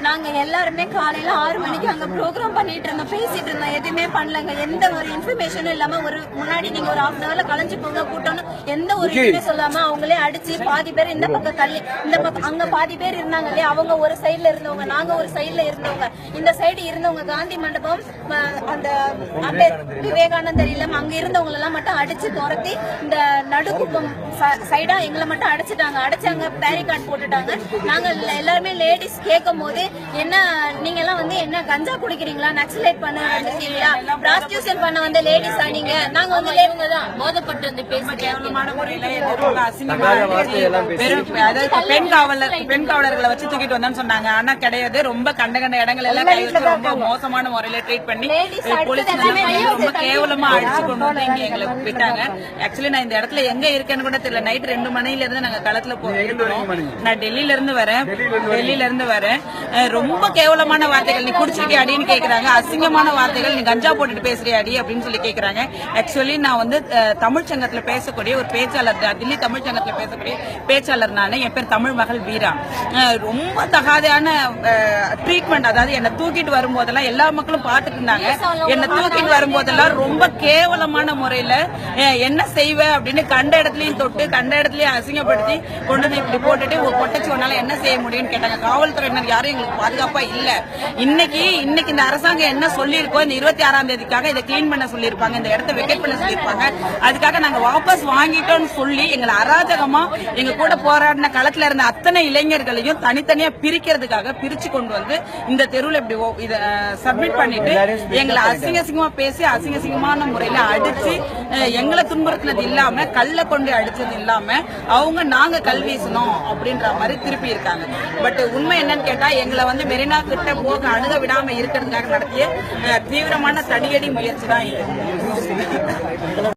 நாங்க எல்லாருமே காலையில 6 மணிக்கு அங்க ப்ரோக்ராம் பண்ணிட்டு இருந்தோம், பேசிட்டு இருந்தோம். எதுவுமே பண்ணலங்க. எந்த ஒரு இன்ஃபர்மேஷனும் இல்லாம ஒரு முன்னாடி நீங்க ஒரு 1/2 hourல கலைஞ்சு போங்க கூட்டம்னு எந்த ஒரு இதுவுமே சொல்லாம அவங்களே அடிச்சு பாதி பேர் இந்த பக்கம் தள்ளி இந்த பக்கம் அங்க பாதி பேர் இருந்தாங்க இல்லையா, அவங்க ஒரு சைட்ல இருந்தவங்க, நாங்க ஒரு சைட்ல இருந்தவங்க. இந்த சைடு இருந்தவங்க காந்தி மண்டபம் அந்த விவேகானந்தர் இல்லம் அங்க இருந்தவங்க எல்லாம் மட்டும் அடிச்சு துரத்தி இந்த நடுக்குப்பம் சைடா எங்களை மட்டும் அடிச்சுட்டாங்க. அடிச்சாங்க, பேரிகார்ட் போட்டுட்டாங்க. நாங்க எல்லாருமே லேடிஸ் கேட்கும் போது என்ன நீங்க எல்லாம் வந்து என்ன கஞ்சா குடிக்கிறீங்களா, நக்சலைட் பண்ண வந்திருக்கீங்களா, பிராஸ்டியூஷன் பண்ண வந்த லேடிஸ் நீங்க, நாங்க வந்து தான் போதப்பட்டு வந்து கேவலமான முறையில பெண் காவலர்களை வச்சு தூக்கிட்டு வந்தேன்னு சொன்னாங்க. ஆனா கிடையாது, ரொம்ப கண்ட இடங்கள் எல்லாம் கை வச்சு ரொம்ப மோசமான முறையில ட்ரீட் பண்ணி போலீஸ் ரொம்ப கேவலமா அடிச்சு கொண்டு வந்து இங்க எங்களை விட்டாங்க. ஆக்சுவலி நான் இந்த இடத்துல எங்க இருக்கேன்னு கூட தெரியல. நைட் 2 மணில இருந்து நாங்க களத்துல போயிருக்கோம். நான் டெல்லியில இருந்து வரேன். ரொம்ப கேவலமான வார்த்தைகள், நீ குடிச்சிருக்கே அடின்னு கேக்குறாங்க. அசிங்கமான வார்த்தைகள், நீ கஞ்சா போட்டுட்டு பேசுறிய அடி அப்படின்னு சொல்லி கேக்குறாங்க. ஆக்சுவலி நான் வந்து தமிழ் சங்கத்துல பேசக்கூடிய ஒரு பேச்சாளர், தில்லி தமிழ் சங்கத்துல பேசக்கூடிய பேச்சாளர் நானு. என் பேர் தமிழ் மகள் வீரா. ரொம்ப தகாதையான ட்ரீட்மெண்ட், அதாவது என்ன தூக்கிட்டு வரும்போதெல்லாம் எல்லா மக்களும் பாத்துட்டு இருந்தாங்க. என்ன தூக்கிட்டு வரும்போதெல்லாம் ரொம்ப கேவலமான முறையில என்ன செய்வ அப்படின்னு கண்ட இடத்துலயும் தொட்டு கண்ட இடத்துலயும் அசிங்கப்படுத்தி கொண்டு வந்து இப்படி போட்டுட்டு பொட்டச்சு ஒன்னால என்ன செய்ய முடியும்னு கேட்டாங்க. காவல்துறையினர் யாரும் எங்களுக்கு பாதுகாப்பா இல்ல. இன்னைக்கு இந்த அரசாங்கம் என்ன சொல்லியிருக்கோ, இந்த 26ஆம் தேதிக்காக இதை கிளீன் பண்ண சொல்லியிருப்பாங்க, இந்த இடத்த வெக்கேட் பண்ண சொல்லியிருப்பாங்க. அதுக்காக நாங்க வாபஸ் வாங்கிட்டோம்னு சொல்லி எங்களை அராஜகமா எங்க கூட போராடின களத்துல இருந்த அத்தனை இளைஞர்களையும் தனித்தனியா பிரிக்கிறதுக்காக பிரிச்சு கொண்டு வந்து இந்த தெருவில் இப்படி இத சப்மிட் பண்ணிட்டு எங்களை அசிங்கமா பேசி அசிங்கமான முறையில அடிச்சு எங்களை துன்புறுத்தினது இல்லாம கல்ல கொண்டு அடிச்சது இல்லாம அவங்க நாங்க கல் வீசணும் அப்படின்ற மாதிரி திருப்பி இருக்காங்க. பட் உண்மை என்னன்னு கேட்டா எங்களை வந்து மெரினா கிட்ட போக அணுக விடாம இருக்கிறதுக்காக நடத்திய தீவிரமான தடியடி முயற்சி தான் இது.